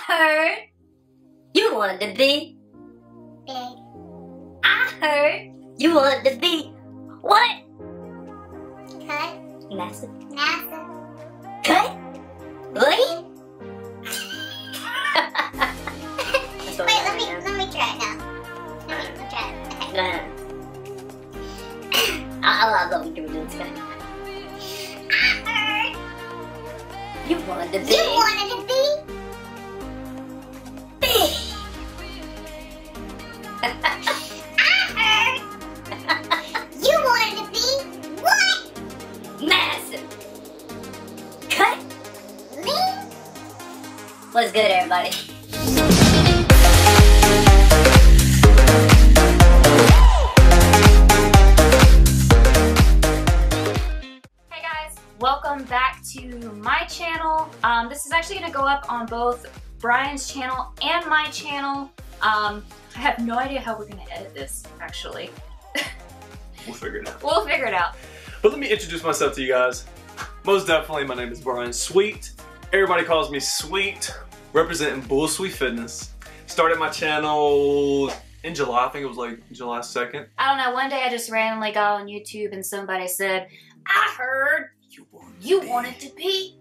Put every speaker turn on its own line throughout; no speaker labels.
heard you wanted to be
big.
I heard you wanted to be what?
Cut.
Massive.
Massive.
Cut. Lean.
Wait, let me try it now. Let me try it. Okay.
I'll go with you with this guy.
I heard
You wanted to be
you wanted to be
big.
I heard you wanted to be what?
Massive. Cut.
Lean.
What's good, everybody? Hey guys, welcome back to my channel. This is actually going to go up on both Bryan's channel and my channel. I have no idea how we're going to edit this, actually.
We'll figure it out.
We'll figure it out.
But let me introduce myself to you guys. Most definitely, my name is Bryan Sweet. Everybody calls me Sweet, representing BullSweetFitness. Started my channel in July, I think it was like July 2nd.
I don't know, one day I just randomly got on YouTube and somebody said, I heard you wanted to be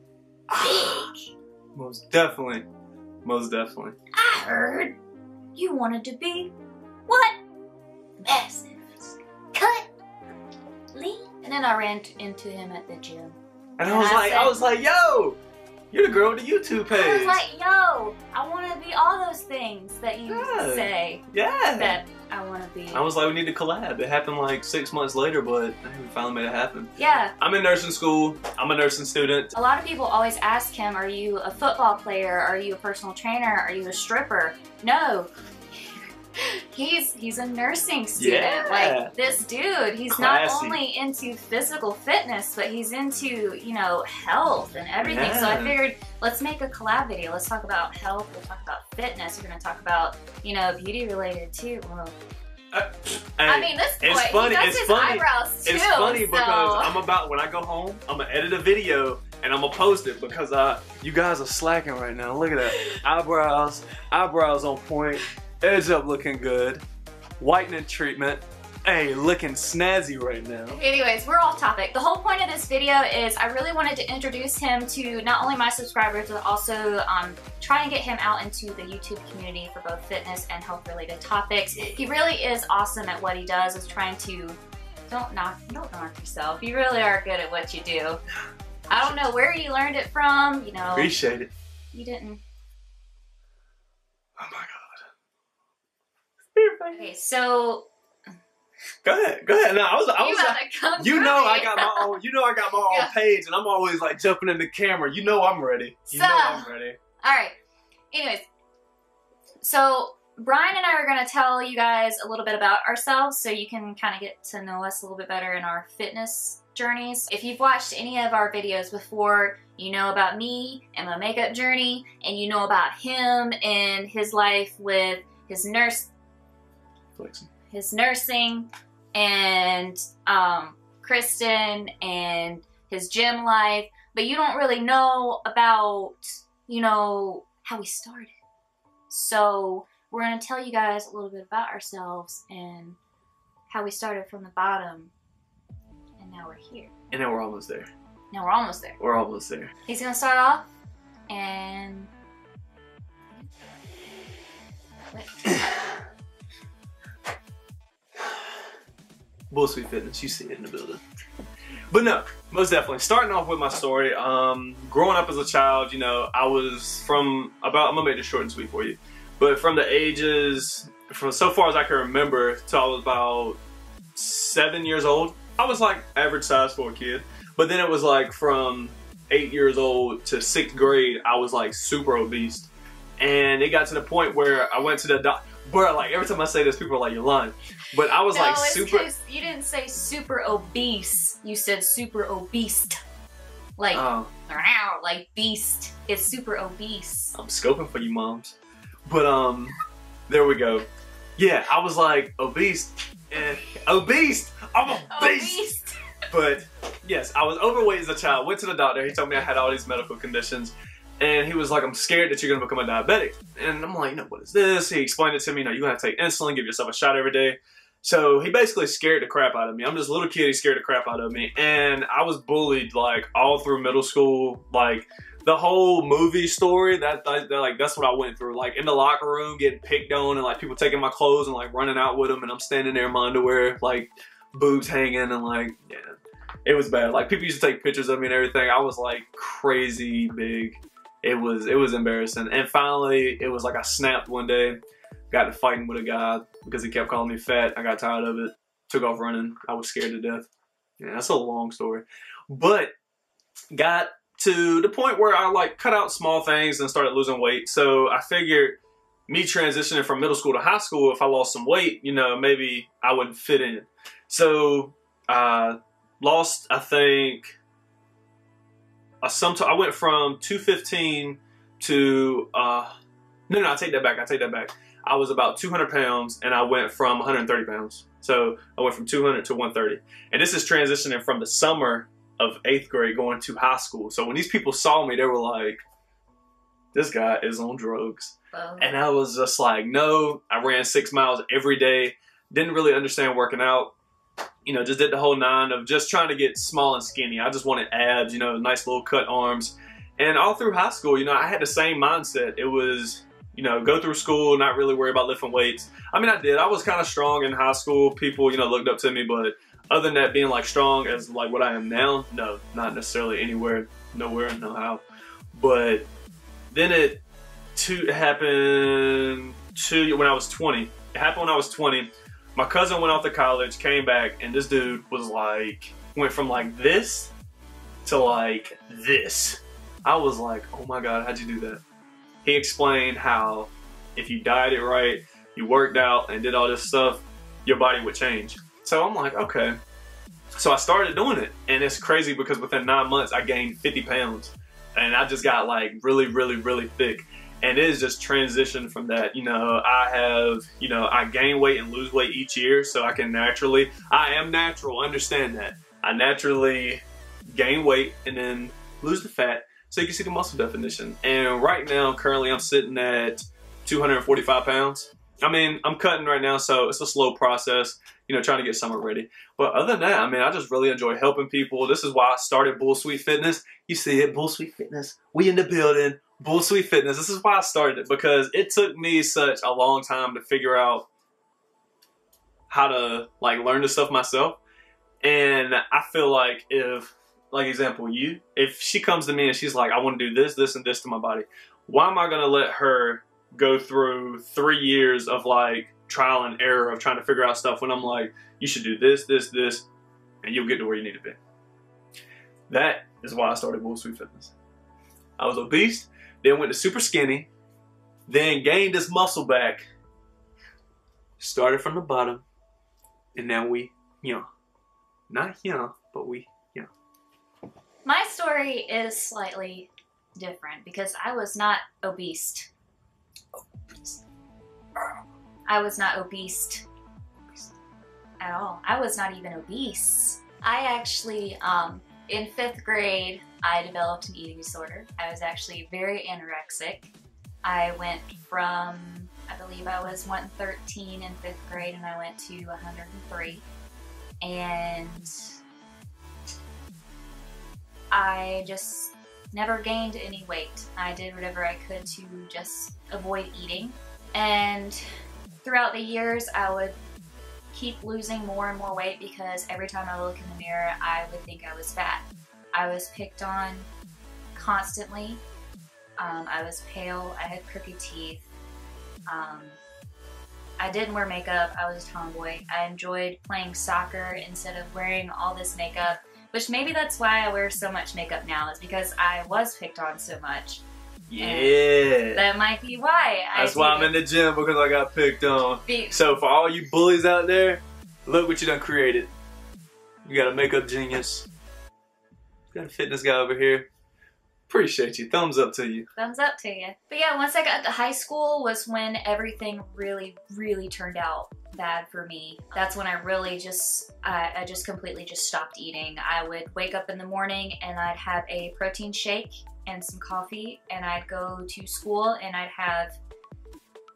big.
Most definitely. Most definitely.
I heard you wanted to be what? Massive. Cut. Lean. And then I ran into him at the gym.
And I was like, yo, you're the girl with the YouTube page.
I was like, yo, I want to be all those things that you say that I want to be.
I was like, we need to collab. It happened like 6 months later, but we finally made it happen.
Yeah.
I'm in nursing school. I'm a nursing student.
A lot of people always ask him, are you a football player? Are you a personal trainer? Are you a stripper? No. He's a nursing student.
Yeah.
Like this dude, he's
Classy.
not only into physical fitness, but he's into, you know, health and everything.
Yeah.
So I figured, let's make a collab video. Let's talk about health. We'll talk about fitness. We're gonna talk about, you know, beauty related too. Well, I mean, this boy, he does his eyebrows too.
It's funny
so.
because when I go home, I'm gonna edit a video and I'm gonna post it because you guys are slacking right now. Look at that. Eyebrows on point, edge up looking good, whitening treatment. Hey, looking snazzy right now.
Anyways, we're off topic. The whole point of this video is I really wanted to introduce him to not only my subscribers, but also try and get him out into the YouTube community for both fitness and health related topics. He really is awesome at what he does, is trying to, don't knock yourself. You really are good at what you do. I don't know where you learned it from, you know.
Appreciate it.
You didn't.
Oh my God.
Okay, so.
Go ahead. No, I was like, you know, I got my own. You know, I got my own page, and I'm always like jumping in the camera. You know, I'm ready. You know, I'm ready.
All right. Anyways, so Bryan and I are going to tell you guys a little bit about ourselves, so you can kind of get to know us a little bit better in our fitness journeys. If you've watched any of our videos before, you know about me and my makeup journey, and you know about him and his life with his nursing and Kristen and his gym life, but you don't really know about, you know, how we started. So we're going to tell you guys a little bit about ourselves and how we started from the bottom, and now we're here.
And then we're almost there.
Now we're almost there.
We're almost there.
He's going to start off and...
BullSweetFitness, you see it in the building. But no, most definitely. Starting off with my story, growing up as a child, you know, I was I'm gonna make this short and sweet for you. But from the ages, from so far as I can remember, till I was about 7 years old, I was like average size for a kid. But then it was like from 8 years old to 6th grade, I was like super obese. And it got to the point where I went to the doctor. Bro, like every time I say this, people are like, you're lying. But I was like super.
You didn't say super obese. You said super obese. Like, like beast. It's super obese.
I'm scoping for you moms. But there we go. Yeah, I was like obese. Obese! I'm a beast! But yes, I was overweight as a child. Went to the doctor. He told me I had all these medical conditions. And he was like, I'm scared that you're gonna become a diabetic. And I'm like, what is this? He explained it to me, you're gonna have to take insulin, give yourself a shot every day. So he basically scared the crap out of me. I'm just a little kid, he scared the crap out of me. And I was bullied like all through middle school. Like the whole movie story, that's what I went through. Like in the locker room, getting picked on and like people taking my clothes and like running out with them. And I'm standing there in my underwear, like boobs hanging and like, yeah, it was bad. Like people used to take pictures of me and everything. I was like crazy big. It was embarrassing. And finally, it was like I snapped one day, got to fighting with a guy because he kept calling me fat. I got tired of it, took off running. I was scared to death. Yeah, that's a long story. But got to the point where I like cut out small things and started losing weight. So I figured me transitioning from middle school to high school, if I lost some weight, maybe I wouldn't fit in. So I lost, I think, I went from 215 to, no, I take that back. I was about 200 pounds and I went from 130 pounds. So I went from 200 to 130. And this is transitioning from the summer of 8th grade going to high school. So when these people saw me, they were like, this guy is on drugs. Oh. And I was just like, no. I ran 6 miles every day. Didn't really understand working out. Just did the whole 9 of just trying to get small and skinny. I just wanted abs, nice little cut arms. And all through high school, I had the same mindset. It was, go through school, not really worry about lifting weights. I mean, I did. I was kind of strong in high school. People, looked up to me. But other than that, being like strong as like what I am now, no, not necessarily anywhere, nowhere, no how. But then it happened when I was 20. It happened when I was 20. My cousin went off to college, came back, and this dude was like, went from like this to like this. I was like, oh my God, how'd you do that? He explained how if you dieted right, you worked out and did all this stuff, your body would change. So I'm like, okay. So I started doing it, and it's crazy because within 9 months, I gained 50 pounds. And I just got like really, really, really thick. And it is just transitioned from that. I gain weight and lose weight each year, so I am natural, understand that. I naturally gain weight and then lose the fat, so you can see the muscle definition. And right now, currently, I'm sitting at 245 pounds. I mean, I'm cutting right now, so it's a slow process, trying to get summer ready. But other than that, I mean, I just really enjoy helping people. This is why I started BullSweetFitness. You see it, BullSweetFitness. We in the building. BullSweetFitness. This is why I started it, because it took me such a long time to figure out how to like learn this stuff myself. And I feel like if she comes to me and she's like, I want to do this, this, and this to my body, why am I going to let her go through 3 years of like trial and error of trying to figure out stuff when I'm like, you should do this, this, this, and you'll get to where you need to be. That is why I started BullSweetFitness. I was obese, then went to super skinny, then gained this muscle back, started from the bottom, and now we, not but we,
My story is slightly different because I was not obese. I was not obese at all. I was not even obese. I actually, in 5th grade, I developed an eating disorder. I was actually very anorexic. I went from, I believe I was 113 in 5th grade and I went to 103. And I just never gained any weight. I did whatever I could to just avoid eating. And throughout the years, I would keep losing more and more weight because every time I would look in the mirror, I would think I was fat. I was picked on constantly. I was pale. I had crooked teeth. I didn't wear makeup. I was a tomboy. I enjoyed playing soccer instead of wearing all this makeup, which maybe that's why I wear so much makeup now, is because I was picked on so much.
Yeah.
That might be why.
That's why I'm in the gym, because I got picked on. So for all you bullies out there, look what you done created. You got a makeup genius. You got a fitness guy over here. Appreciate you. Thumbs up to you.
Thumbs up to you. But yeah, once I got to high school was when everything really, really turned out bad for me. That's when I really just, I just completely just stopped eating. I would wake up in the morning and I'd have a protein shake and some coffee, and I'd go to school and I'd have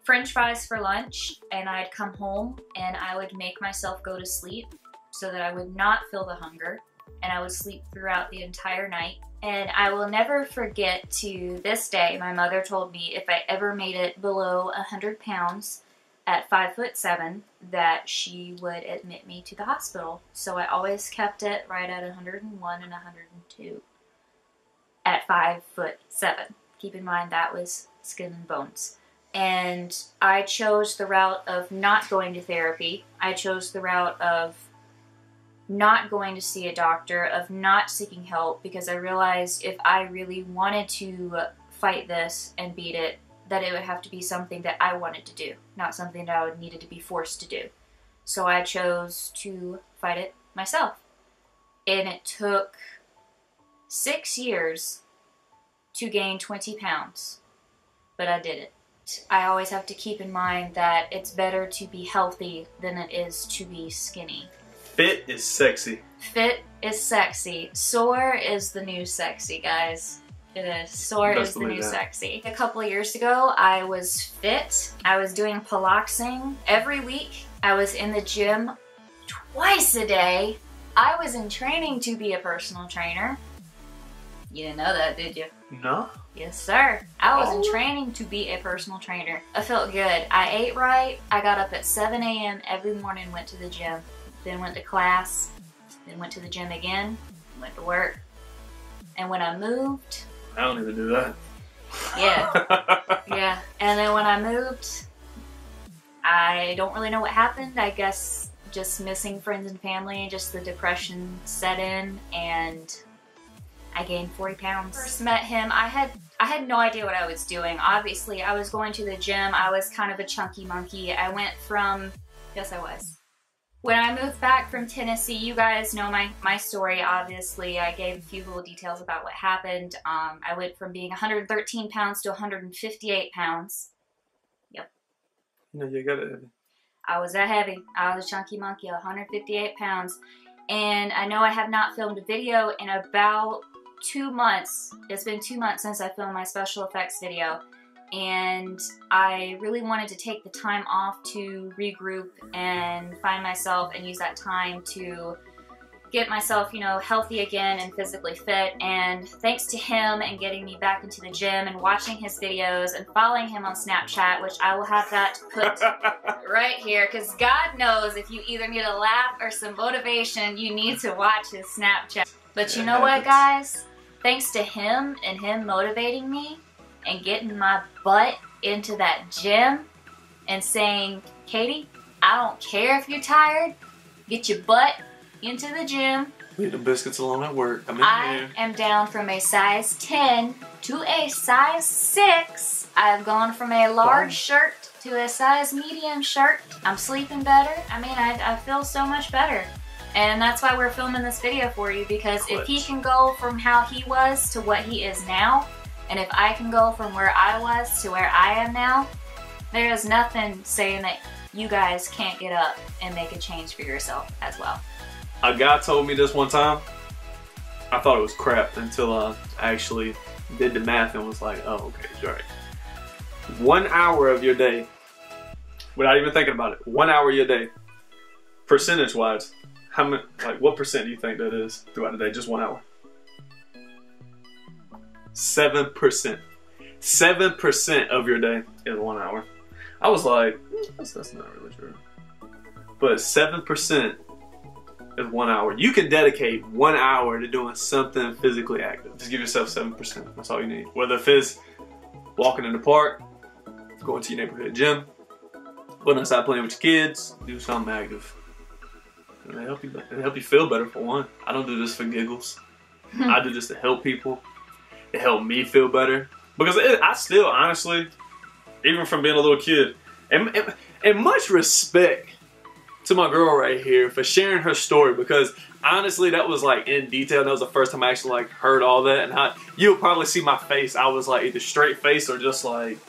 French fries for lunch, and I'd come home and I would make myself go to sleep so that I would not feel the hunger, and I would sleep throughout the entire night. And I will never forget, to this day, my mother told me if I ever made it below 100 pounds at 5'7", that she would admit me to the hospital. So I always kept it right at 101 and 102 at 5'7". Keep in mind that was skin and bones. And I chose the route of not going to therapy. I chose the route of not going to see a doctor, of not seeking help, because I realized if I really wanted to fight this and beat it, that it would have to be something that I wanted to do, not something that I would needed to be forced to do. So I chose to fight it myself. And it took 6 years to gain 20 pounds, but I did it. I always have to keep in mind that it's better to be healthy than it is to be skinny.
Fit is sexy.
Fit is sexy. Sore is the new sexy, guys. It is. Sore is the new sexy. A couple of years ago, I was fit. I was doing piloxing every week. I was in the gym twice a day. I was in training to be a personal trainer. You didn't know that, did you?
No.
Yes, sir. I was in training to be a personal trainer. I felt good. I ate right. I got up at 7 a.m. every morning, went to the gym. Then went to class, then went to the gym again, went to work. And when I moved...
I don't even do that.
Yeah. Yeah. And then when I moved, I don't really know what happened. I guess just missing friends and family, just the depression set in, and I gained 40 pounds. First met him, I had no idea what I was doing. Obviously, I was going to the gym. I was kind of a chunky monkey. I went from... Yes, I was. When I moved back from Tennessee, you guys know my story, obviously. I gave a few little details about what happened. I went from being 113 pounds to 158 pounds. Yep.
No, you got it.
I was that heavy. I was a chunky monkey, 158 pounds. And I know I have not filmed a video in about 2 months. It's been 2 months since I filmed my special effects video. And I really wanted to take the time off to regroup and find myself and use that time to get myself, you know, healthy again and physically fit. And thanks to him and getting me back into the gym and watching his videos and following him on Snapchat, which I will have that put right here, because God knows if you either need a laugh or some motivation, you need to watch his Snapchat. But you know what, guys? Thanks to him and him motivating me and getting my butt into that gym and saying, Katie, I don't care if you're tired, get your butt into the gym.
Leave the biscuits alone at work.
I am down from a size 10 to a size 6. I've gone from a large shirt to a size medium shirt. I'm sleeping better. I mean, I feel so much better. And that's why we're filming this video for you, because if he can go from how he was to what he is now, and if I can go from where I was to where I am now, there is nothing saying that you guys can't get up and make a change for yourself as well.
A guy told me this one time. I thought it was crap until I actually did the math and was like, oh, okay, you're right. 1 hour of your day, without even thinking about it, 1 hour of your day, percentage-wise, how many, like, what percent do you think that is throughout the day? Just 1 hour. 7%. 7% of your day is 1 hour. I was like, that's not really true. But 7% is 1 hour. You can dedicate 1 hour to doing something physically active. Just give yourself 7%. That's all you need. Whether if it's walking in the park, going to your neighborhood gym, going outside playing with your kids, do something active. And they help you feel better, for one. I don't do this for giggles. I do this to help people. It helped me feel better. Because I still, honestly, even from being a little kid, and much respect to my girl right here for sharing her story, because honestly, that was like in detail. That was the first time I actually like heard all that, and you'll probably see my face. I was like either straight face or just like,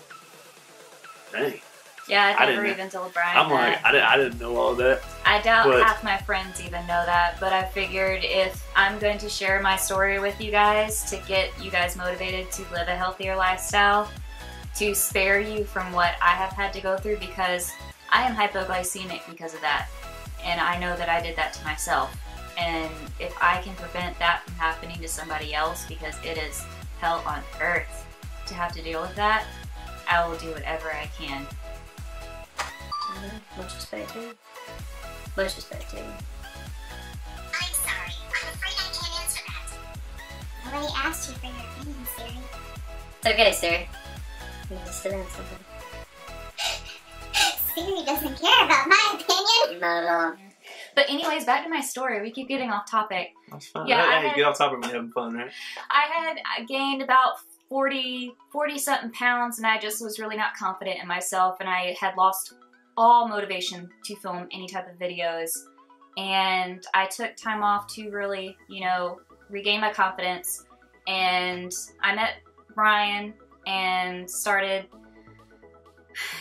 dang.
Yeah, I never even told Bryan
I'm
that.
like, I didn't know all that.
I doubt half my friends even know that, but I figured if I'm going to share my story with you guys to get you guys motivated to live a healthier lifestyle, to spare you from what I have had to go through, because I am hypoglycemic because of that. And I know that I did that to myself. And if I can prevent that from happening to somebody else, because it is hell on earth to have to deal with that, I will do whatever I can.
Much respect to you. Much respect to you. I'm sorry. I'm afraid I can't answer that. Nobody asked you for your opinion, Siri. It's okay, Siri. You can just sit down something. Siri doesn't care about my opinion. Not at all.
But anyways, back to my story. We keep getting off topic.
That's fine.
Yeah,
you get off topic when you're having fun, right?
I gained about 40 something pounds, and I just was really not confident in myself, and I had lost all motivation to film any type of videos. And I took time off to really, you know, regain my confidence. And I met Bryan and started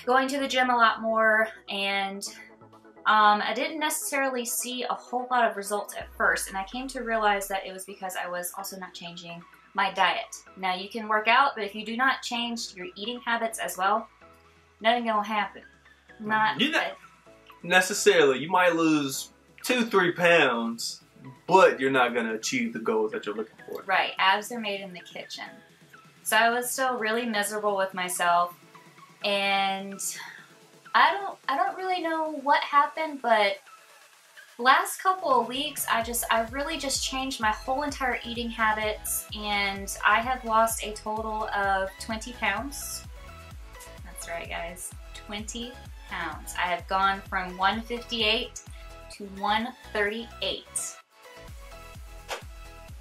going to the gym a lot more, and I didn't necessarily see a whole lot of results at first, and I came to realize that it was because I was also not changing my diet. Now, you can work out, but if you do not change your eating habits as well, nothing gonna happen. Not
necessarily. You might lose 2-3 pounds, but you're not gonna achieve the goals that you're looking for.
Right, abs are made in the kitchen. So I was still really miserable with myself, and I don't really know what happened, but last couple of weeks I really just changed my whole entire eating habits, and I have lost a total of 20 pounds. That's right, guys, 20 pounds. I have gone from 158 to 138.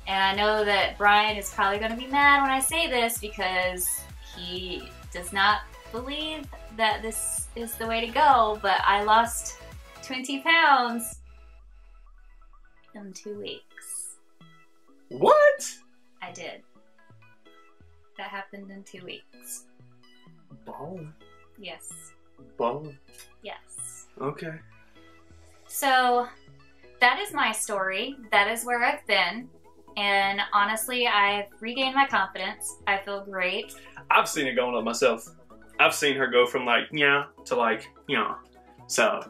And I know that Bryan is probably going to be mad when I say this, because he does not believe that this is the way to go, but I lost 20 pounds in 2 weeks.
What?
I did. That happened in 2 weeks.
Ballin'.
Yes.
Ballin'.
Yes.
Okay.
So that is my story. That is where I've been. And honestly, I've regained my confidence. I feel great.
I've seen it going up myself. I've seen her go from like, yeah, to like, yeah. So,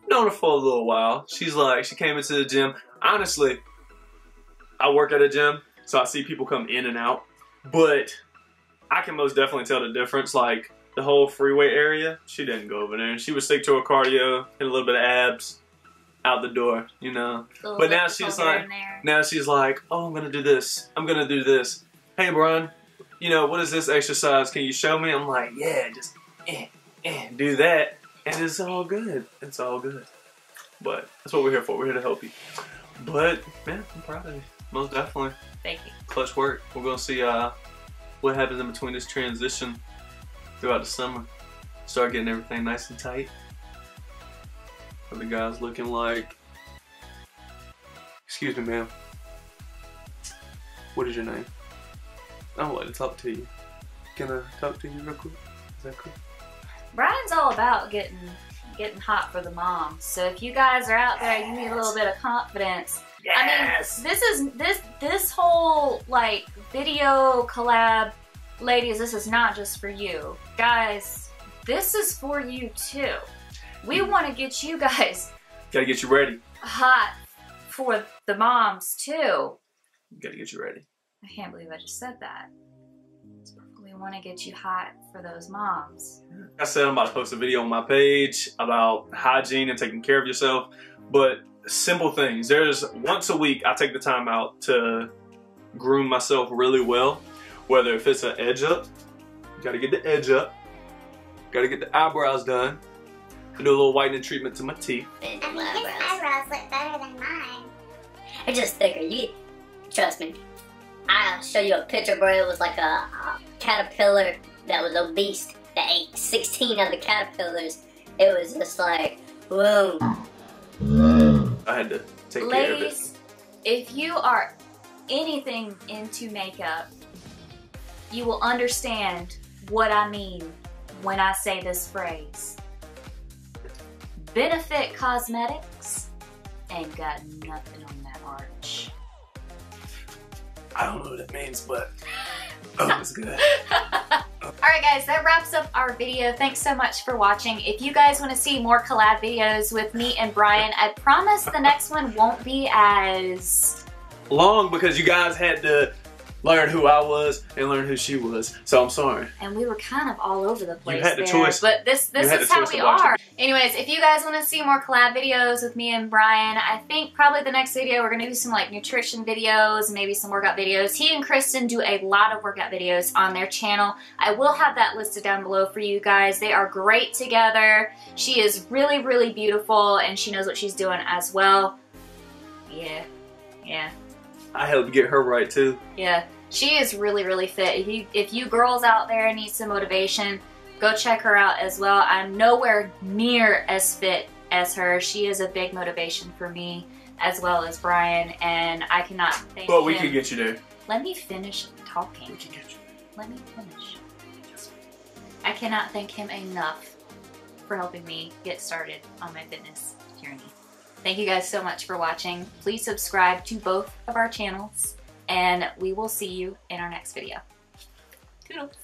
known her for a little while. She's like, she came into the gym. Honestly, I work at a gym, so I see people come in and out. But I can most definitely tell the difference. Like, the whole freeway area, she didn't go over there. She would stick to her cardio, hit a little bit of abs, out the door, you know. But now she's like, oh, I'm gonna do this. I'm gonna do this. Hey, Bryan, you know, what is this exercise? Can you show me? I'm like, yeah, just do that. And it's all good. It's all good. But that's what we're here for. We're here to help you. But, man, I'm proud of you. Most definitely.
Thank you.
Clutch work. We're going to see what happens in between this transition throughout the summer. Start getting everything nice and tight. What the guys looking like. Excuse me, ma'am. What is your name? I would like to talk to you. Can I talk to you real quick? Is that cool?
Bryan's all about getting hot for the moms. So if you guys are out there, you need a little bit of confidence.
Yes.
I mean, this whole like video collab, ladies, this is not just for you. Guys, this is for you too. We want to get you guys
gotta get you ready.
Hot for the moms too.
Gotta get you ready.
I can't believe I just said that. We want to get you hot for those moms.
Like I said, I'm about to post a video on my page about hygiene and taking care of yourself. But simple things. There's once a week I take the time out to groom myself really well. Whether if it's an edge up, gotta get the edge up. Gotta get the eyebrows done. Do a little whitening treatment to my teeth.
I mean, his eyebrows look better than mine. They're just thicker. Trust me. I'll show you a picture, bro. It was like a caterpillar that was obese that ate 16 of the caterpillars. It was just like, whoa.
I had to take care of it.
Ladies, if you are anything into makeup, you will understand what I mean when I say this phrase. Benefit Cosmetics ain't got nothing on that arch.
I don't know what that means, but oh, it's good.
Alright guys, that wraps up our video. Thanks so much for watching. If you guys want to see more collab videos with me and Bryan, I promise the next one won't be as
long because you guys had to learn who I was and learn who she was. So I'm sorry.
And we were kind of all over the place.
You had the
there,
choice.
But this is how we are. Anyways, if you guys want to see more collab videos with me and Bryan, I think probably the next video we're going to do some like nutrition videos, maybe some workout videos. He and Kristen do a lot of workout videos on their channel. I will have that listed down below for you guys. They are great together. She is really, really beautiful and she knows what she's doing as well. Yeah.
I helped get her right too.
Yeah, she is really, really fit. If you girls out there need some motivation, go check her out as well. I'm nowhere near as fit as her. She is a big motivation for me as well as Bryan, and I cannot thank him.
Well, we could get you there.
Let me finish talking.
We can get you there.
Let me finish. I cannot thank him enough for helping me get started on my fitness journey. Thank you guys so much for watching. Please subscribe to both of our channels, and we will see you in our next video. Toodles.